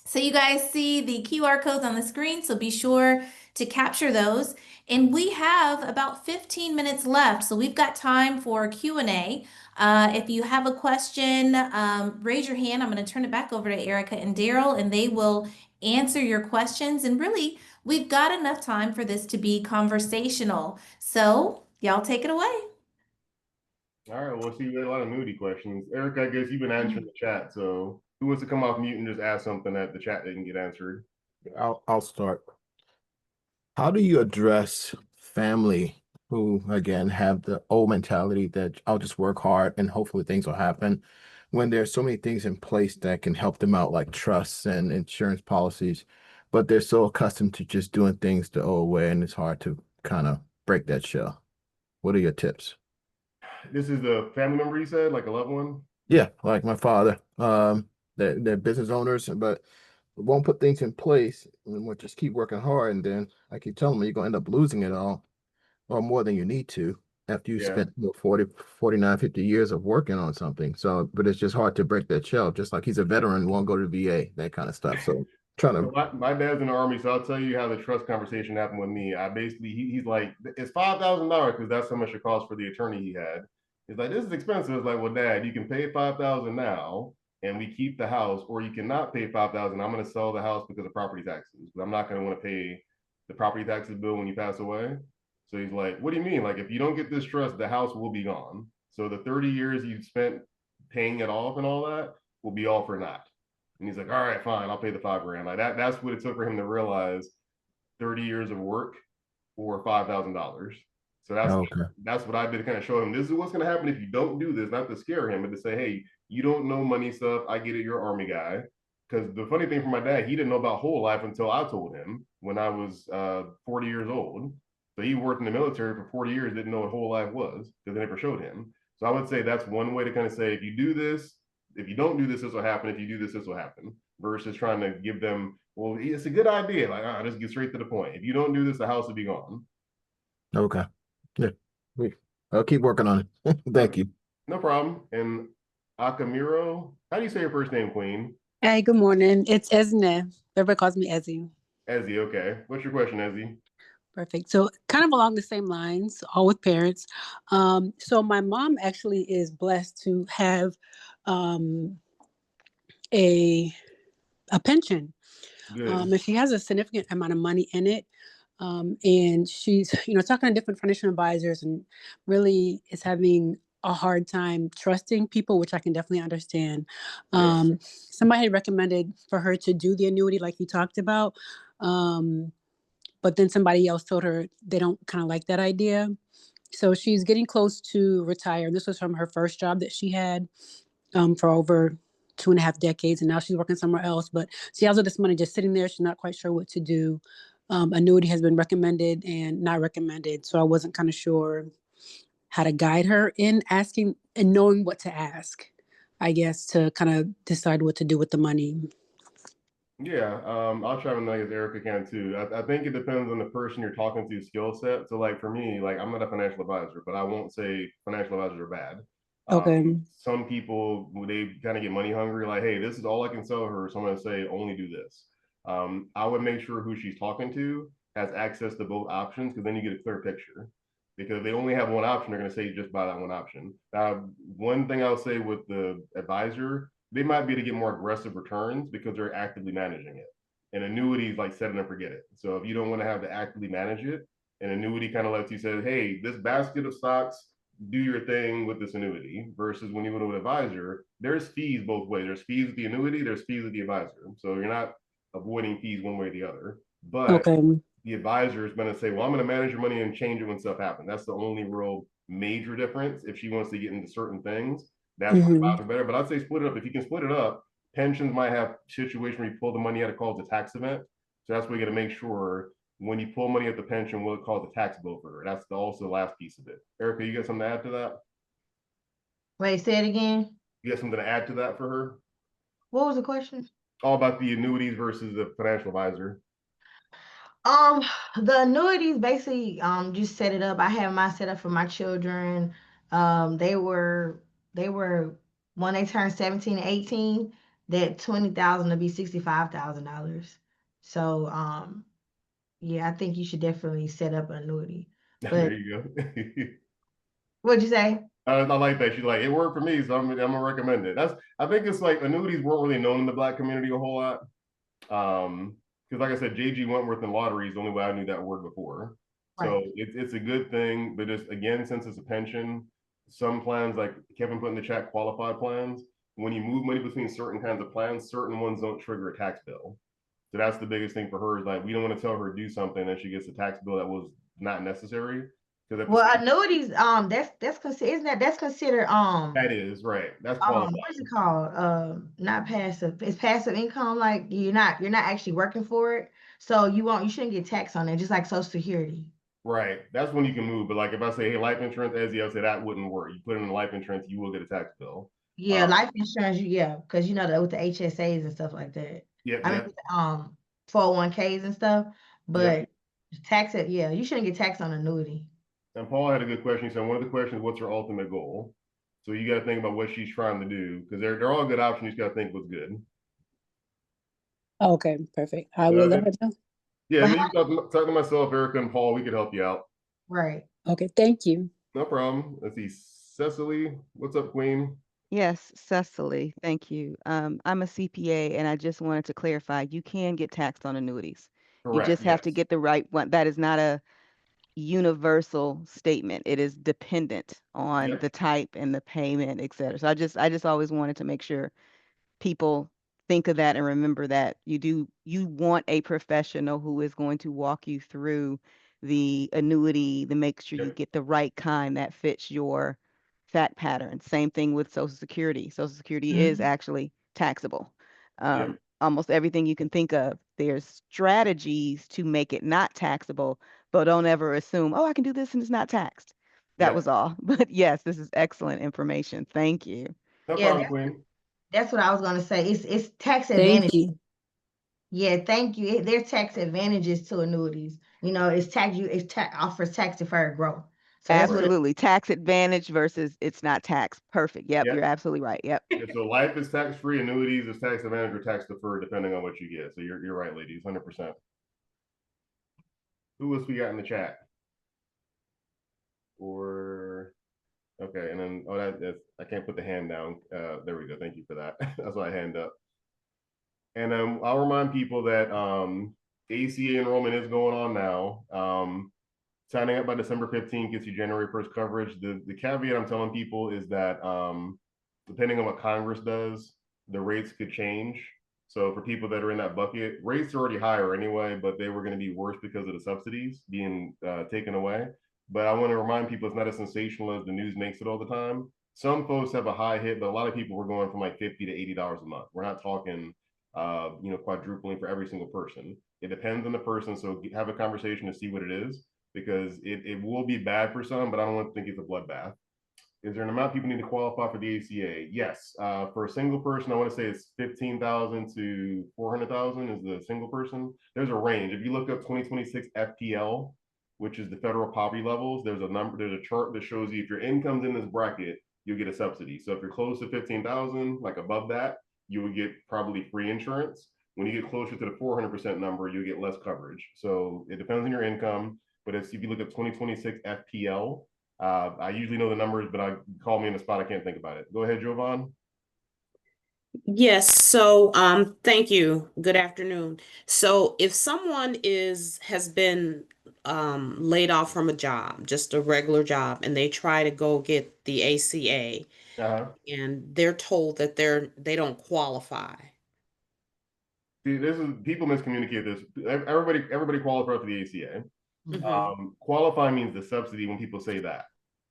So you guys see the QR codes on the screen, so be sure to capture those. And we have about 15 minutes left, so we've got time for Q&A. If you have a question, raise your hand. I'm going to turn it back over to Erica and Daryl, and they will answer your questions. And really, we've got enough time for this to be conversational. So y'all take it away. All right. Well, see, we had a lot of moody questions. Erica, I guess you've been answering the chat. So who wants to come off mute and just ask something that the chat didn't get answered? I'll start. How do you address family who, again, have the old mentality that I'll just work hard and hopefully things will happen when there's so many things in place that can help them out, like trusts and insurance policies, but they're so accustomed to just doing things the old way, and it's hard to kind of break that shell. What are your tips? This is the family member you said, like a loved one? Yeah, like my father, they're business owners, but won't put things in place and will just keep working hard. And then I keep telling them you're going to end up losing it all or more than you need to after you Yeah. spent 40, 49, 50 years of working on something. So, but it's just hard to break that shell, just like he's a veteran, won't go to the VA, that kind of stuff. So trying So to, my dad's in the army, so I'll tell you how the trust conversation happened with me. I basically he's like, it's $5,000 because that's how much it cost for the attorney he had. He's like, this is expensive. It's like, well, Dad, you can pay 5,000 now, and we keep the house, or you cannot pay 5,000. I'm going to sell the house because of property taxes. But I'm not going to want to pay the property taxes bill when you pass away. So he's like, what do you mean? Like, if you don't get this trust, the house will be gone. So the 30 years you spent paying it off and all that will be all for naught. And he's like, all right, fine, I'll pay the $5,000. Like that's what it took for him to realize 30 years of work for $5,000. So okay. that's what I did to kind of show him this is what's going to happen if you don't do this, not to scare him, but to say, hey, you don't know money stuff. I get it, you're an army guy. because the funny thing for my dad, he didn't know about whole life until I told him when I was 40 years old. So he worked in the military for 40 years, didn't know what whole life was because they never showed him. So I would say that's one way to kind of say, if you do this, if you don't do this, this will happen. If you do this, this will happen. Versus trying to give them, well, it's a good idea. Like, just get straight to the point. If you don't do this, the house will be gone. Okay. Yeah. I'll keep working on it. Thank you. No problem. And Akamiro, how do you say your first name, Queen? Hey, good morning. It's Esne. Everybody calls me Ezzy. Ezzy, okay. What's your question, Ezzy? Perfect. So kind of along the same lines, all with parents. So my mom actually is blessed to have a pension. Good. And she has a significant amount of money in it. And she's, talking to different financial advisors and really is having a hard time trusting people, which I can definitely understand. Somebody had recommended for her to do the annuity like you talked about. But then somebody else told her they don't kind of like that idea. So she's getting close to retire. This was from her first job that she had for over 2.5 decades. And now she's working somewhere else. But she has all this money just sitting there. She's not quite sure what to do. Annuity has been recommended and not recommended. So I wasn't kind of sure how to guide her in asking and knowing what to ask, I guess, to kind of decide what to do with the money. Yeah, I'll try and as Erika can too. I think it depends on the person you're talking to skill set. So like for me, like I'm not a financial advisor, but I won't say financial advisors are bad. Okay. Some people, they kind of get money hungry, like, hey, this is all I can sell her. So I'm gonna say only do this. I would make sure who she's talking to has access to both options because then you get a clear picture. Because if they only have one option, they're gonna say just buy that one option. One thing I'll say with the advisor, they might be able to get more aggressive returns because they're actively managing it. And annuities like set it and forget it. So if you don't want to have to actively manage it, an annuity kind of lets you say, hey, this basket of stocks, do your thing with this annuity. Versus when you go to an advisor, there's fees both ways. There's fees with the annuity, there's fees with the advisor. So you're not avoiding fees one way or the other. But the advisor is going to say, well, I'm going to manage your money and change it when stuff happens. That's the only real major difference. If she wants to get into certain things, that's better. But I'd say split it up. If you can split it up, pensions might have situation where you pull the money out, it calls a tax event. So that's where you got to make sure when you pull money at the pension, will it cause a tax bill for her? That's also the last piece of it. Erika, you got something to add to that? Wait, say it again. You got something to add to that for her? What was the question? All about the annuities versus the financial advisor. The annuities basically just set it up. I have mine set up for my children. They were when they turned 17 and 18, that 20,000 to be $65,000. So yeah, I think you should definitely set up an annuity. But there you go. what'd you say? I like that. She's like, it worked for me, so I'm gonna recommend it. I think it's like annuities weren't really known in the Black community a whole lot. Because like I said, JG Wentworth and lottery is the only way I knew that word before. So Right. it's a good thing, but just again, since it's a pension, some plans like Kevin put in the chat, qualified plans, when you move money between certain kinds of plans, certain ones don't trigger a tax bill. So that's the biggest thing for her is like we don't want to tell her to do something and she gets a tax bill that was not necessary. Well, annuities, that's considered, isn't that's considered that is right. That's qualified. what is it called? Not passive. It's passive income. Like you're not actually working for it, so you shouldn't get taxed on it, just like Social Security. Right. That's when you can move. But like if I say, hey, life insurance, as I say, that wouldn't work. You put it in life insurance, you will get a tax bill. Yeah, life insurance, because with the HSAs and stuff like that. Yeah. I mean, 401ks and stuff, but tax it, yeah, you shouldn't get taxed on annuity. And Paul had a good question. He said, one of the questions, what's her ultimate goal? So you got to think about what she's trying to do because they're all good options. You just got to think what's good. Okay, perfect. I will let her know. Yeah, and then you talk to myself, Erika, and Paul. We could help you out. Right. Okay, thank you. No problem. Let's see. Cecily, what's up, Queen? Yes, Cecily, thank you. I'm a CPA and I just wanted to clarify, you can get taxed on annuities. Correct. You just have to get the right one. That is not a universal statement. It is dependent on the type and the payment, et cetera. So I just always wanted to make sure people think of that and remember that you want a professional who is going to walk you through the annuity to make sure you get the right kind that fits your fact pattern. Same thing with Social Security. Social Security is actually taxable. almost everything you can think of. There's strategies to make it not taxable, but don't ever assume, oh, I can do this and it's not taxed. That was all. But yes, this is excellent information. Thank you. No Yeah, problem, Queen. that's what I was gonna say. It's tax Thank advantage. you. Yeah, thank you. There's tax advantages to annuities. You know, offers tax deferred growth. So that's what it Absolutely. Tax advantage versus it's not taxed. Perfect. Yep, Yep. you're absolutely right. Yep. Yeah, so life is tax-free, annuities is tax advantage or tax deferred, depending on what you get. So you're right, ladies, 100%. Who else we got in the chat? Or okay, and then that's I can't put the hand down. There we go. Thank you for that. That's why I hand up. And I'll remind people that ACA enrollment is going on now. Signing up by December 15th gets you January 1st coverage. The caveat I'm telling people is that depending on what Congress does, the rates could change. So for people that are in that bucket, rates are already higher anyway, but they were going to be worse because of the subsidies being taken away. But I want to remind people it's not as sensational as the news makes it all the time. Some folks have a high hit, but a lot of people were going from like $50 to $80 a month. We're not talking, quadrupling for every single person. It depends on the person. So have a conversation to see what it is, because it will be bad for some, but I don't want to think it's a bloodbath. Is there an amount people need to qualify for the ACA? Yes. For a single person, I want to say it's 15,000 to 400,000 is the single person. There's a range. If you look up 2026 FPL, which is the federal poverty levels, there's a chart that shows you if your income's in this bracket, you'll get a subsidy. So if you're close to 15,000, like above that, you would get probably free insurance. When you get closer to the 400% number, you'll get less coverage. So it depends on your income. But if you look at 2026 FPL, I usually know the numbers, but call me in the spot. I can't think about it. Go ahead, Jovan. Yes, so thank you. Good afternoon. So if someone has been laid off from a job, just a regular job, and they try to go get the ACA, and they're told that they don't qualify. See, this is people miscommunicate this. Everybody qualifies for the ACA. Qualify means the subsidy. When people say that,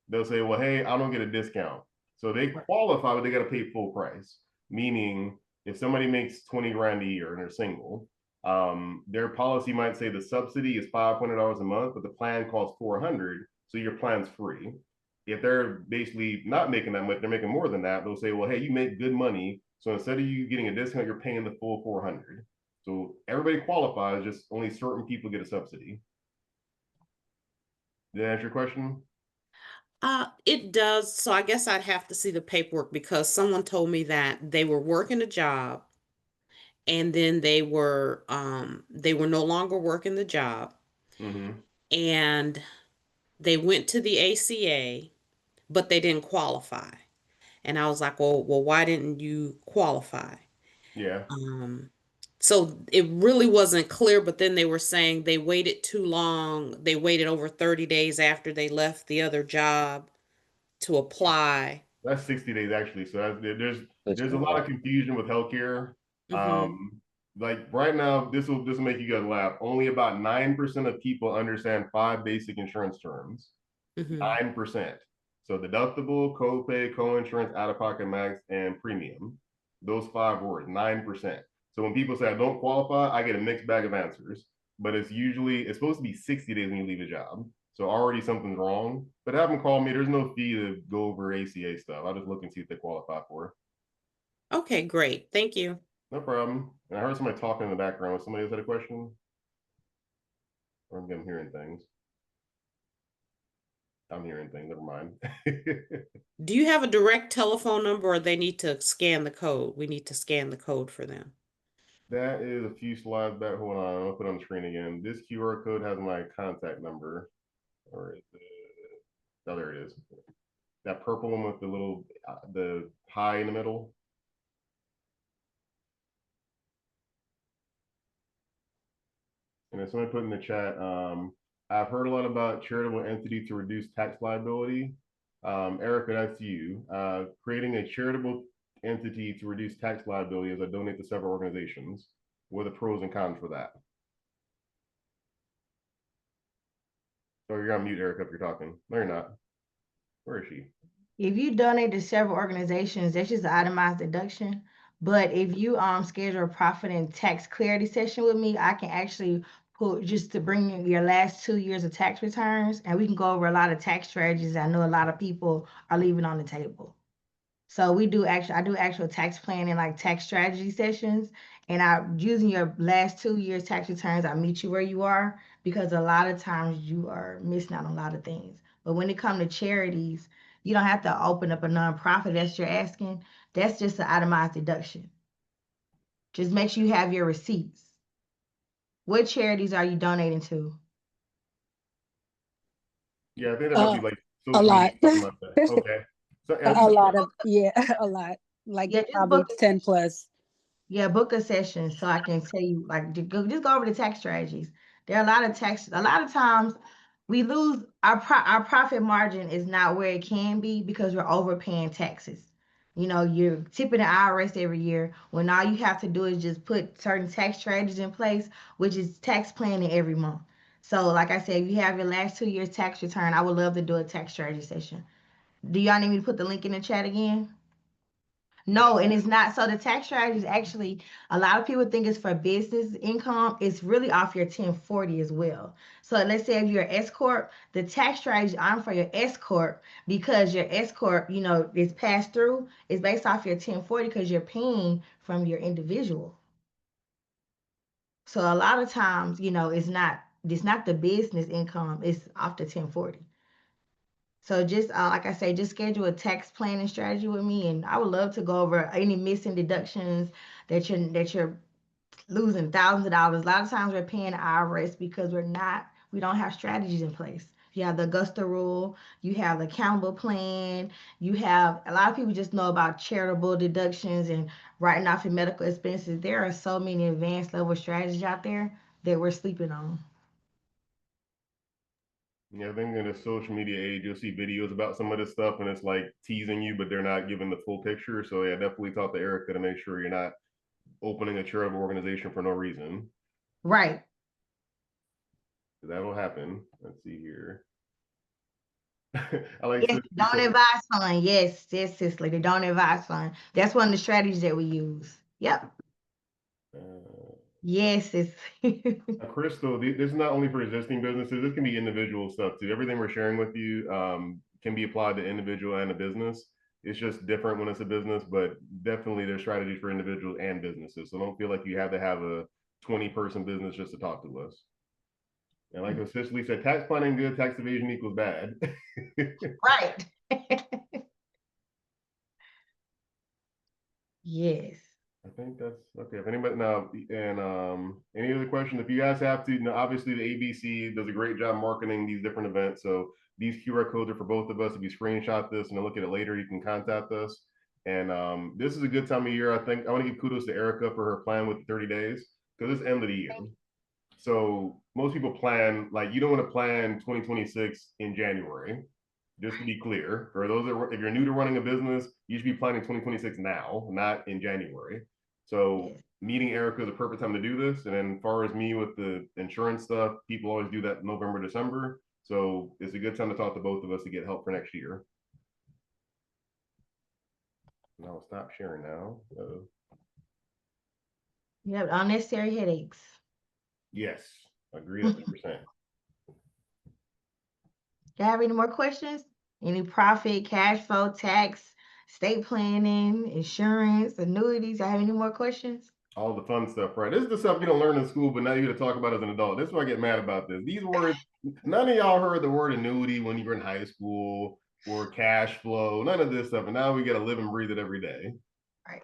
they'll say, well, hey, I don't get a discount. So they qualify, but they got to pay full price. Meaning if somebody makes 20 grand a year and they're single, their policy might say the subsidy is $500 a month, but the plan costs 400, so your plan's free. If they're basically not making that much, they're making more than that, they'll say, well, hey, you make good money, so instead of you getting a discount, you're paying the full 400. So everybody qualifies, just only certain people get a subsidy. Did that answer your question? It does. So I guess I'd have to see the paperwork, because someone told me that they were working a job and then they were no longer working the job, and they went to the ACA, but they didn't qualify. And I was like, well, why didn't you qualify? Yeah. So it really wasn't clear, but then they were saying they waited too long. They waited over 30 days after they left the other job to apply. That's 60 days actually. So there's a lot of confusion with healthcare. Like right now, this will make you guys laugh. Only about 9% of people understand 5 basic insurance terms. 9%. So deductible, copay, co-insurance, out-of-pocket max, and premium. Those 5 words, 9%. So when people say I don't qualify, I get a mixed bag of answers. But it's supposed to be 60 days when you leave a job. So already something's wrong. But have them call me. There's no fee to go over ACA stuff. I'll just look and see if they qualify for it. Okay, great. Thank you. No problem. And I heard somebody talking in the background. Somebody else had a question? Or I'm hearing things. I'm hearing things. Never mind. Do you have a direct telephone number, or they need to scan the code? We need to scan the code for them. That is a few slides back. Hold on. I'll put it on the screen again. This QR code has my contact number. Or is it? Oh, there it is. That purple one with the little, the pie in the middle. And then somebody put in the chat, I've heard a lot about charitable entity to reduce tax liability. Erika, that's you. Creating a charitable entity to reduce tax liability as I donate to several organizations. What are the pros and cons for that? Oh, you're on mute, Erika, if you're talking. No, you're not. Where is she? If you donate to several organizations, that's just an itemized deduction. But if you schedule a profit and tax clarity session with me, I can actually put just to bring in your last 2 years of tax returns, and we can go over a lot of tax strategies I know a lot of people are leaving on the table. So I do actual tax planning, like tax strategy sessions, and I using your last 2 years tax returns, I meet you where you are because a lot of times you are missing out on a lot of things. But when it comes to charities, you don't have to open up a nonprofit that's you're asking. That's just an itemized deduction. Just make sure you have your receipts. What charities are you donating to? Yeah, I think that might be Uh, like a social media, lot. something like that. Okay. So, A lot of, yeah, a lot. Like Yeah, just probably book a 10 plus. Yeah, book a session so I can tell you, like, just go over the tax strategies. There are a lot of times we lose our profit margin is not where it can be because we're overpaying taxes. You know, you're tipping the IRS every year when all you have to do is just put certain tax strategies in place, which is tax planning every month. So, like I said, if you have your last 2 years tax return, I would love to do a tax strategy session. Do y'all need me to put the link in the chat again? No, and it's not. So the tax strategy is actually, a lot of people think it's for business income. It's really off your 1040 as well. So let's say if you're an S corp, the tax strategy on for your S corp because your S corp, you know, is passed through. Is based off your 1040 because you're paying from your individual. So a lot of times, you know, it's not the business income. It's off the 1040. So just like I say, just schedule a tax planning strategy with me, and I would love to go over any missing deductions that you're losing thousands of dollars. A lot of times we're paying the IRS because we don't have strategies in place. You have the Augusta rule, you have the accountable plan, you have a lot of people just know about charitable deductions and writing off your medical expenses. There are so many advanced level strategies out there that we're sleeping on. yeah, I think in the social media age, you'll see videos about some of this stuff and it's like teasing you, but they're not giving the full picture. So yeah, definitely talk to Erica to make sure you're not opening a charitable organization for no reason. Right. That'll happen. Let's see here. I like Yes, Cicely don't said, advise fund. Yes, yes, Cicely, the don't advise fund. That's one of the strategies that we use. Yep. uh, Yes, it's Crystal, this is not only for existing businesses, this can be individual stuff too. Everything we're sharing with you can be applied to individual and a business. It's just different when it's a business, but definitely there's strategies for individuals and businesses. So don't feel like you have to have a 20-person business just to talk to us. And like Cicely said, tax planning good, tax evasion equals bad. right. Yes. I think that's okay. If anybody now and any other questions, if you guys have to, you know, obviously the ABC does a great job marketing these different events. So these QR codes are for both of us. If you screenshot this and look at it later, you can contact us. And this is a good time of year. I think I want to give kudos to Erica for her plan with 30 days because it's end of the year. So most people plan like you don't want to plan 2026 in January. Just to be clear, for those that if you're new to running a business, you should be planning 2026 now, not in January. So Yes. meeting Erica is the perfect time to do this. And then as far as me with the insurance stuff, people always do that November, December. So it's a good time to talk to both of us to get help for next year. And I'll stop sharing now. Yep. Unnecessary headaches. Yes, agreed 100%. Do you have any more questions? Any profit, cash flow, tax, estate planning, insurance, annuities? Do you have any more questions? All the fun stuff, right? This is the stuff you don't learn in school, but now you got to talk about as an adult. This is why I get mad about this. These words, none of y'all heard the word annuity when you were in high school or cash flow, none of this stuff. And now we got to live and breathe it every day. Right.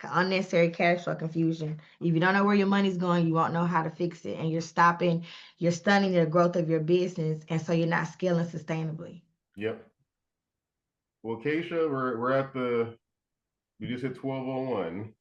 Unnecessary cash flow confusion. If you don't know where your money's going, you won't know how to fix it. And you're stunning the growth of your business. And so you're not scaling sustainably. Yep. Well, Keisha, we're at we just hit 12:01.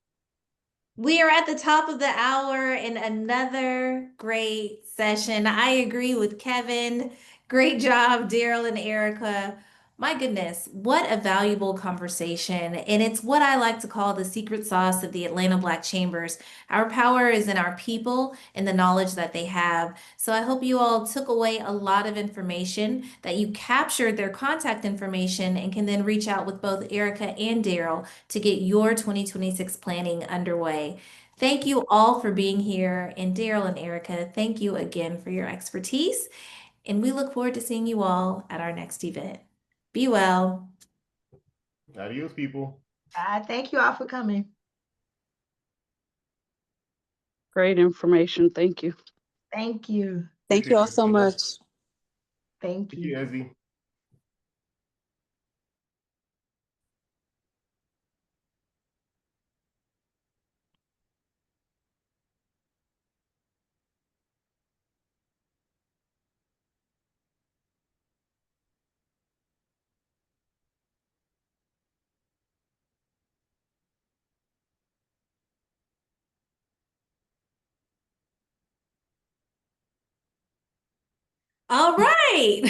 We are at the top of the hour in another great session. I agree with Kevin. Great job, Daryl and Erica. My goodness, what a valuable conversation. And it's what I like to call the secret sauce of the Atlanta Black Chambers. Our power is in our people and the knowledge that they have. So I hope you all took away a lot of information, that you captured their contact information and can then reach out with both Erika and Daryl to get your 2026 planning underway. Thank you all for being here. And Daryl and Erika, thank you again for your expertise. And we look forward to seeing you all at our next event. Be well. Adios, people. Thank you all for coming. Great information. Thank you. Thank you. Thank you all so much. Thank Thank you, you. Ezzy. All right.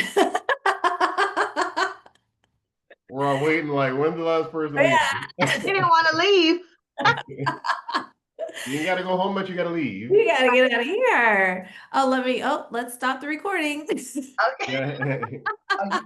We're all waiting, like, when's the last person Yeah. He didn't want to leave. You gotta go home, but you gotta leave. We gotta get out of here. Let's stop the recording. Okay. Yeah. Okay.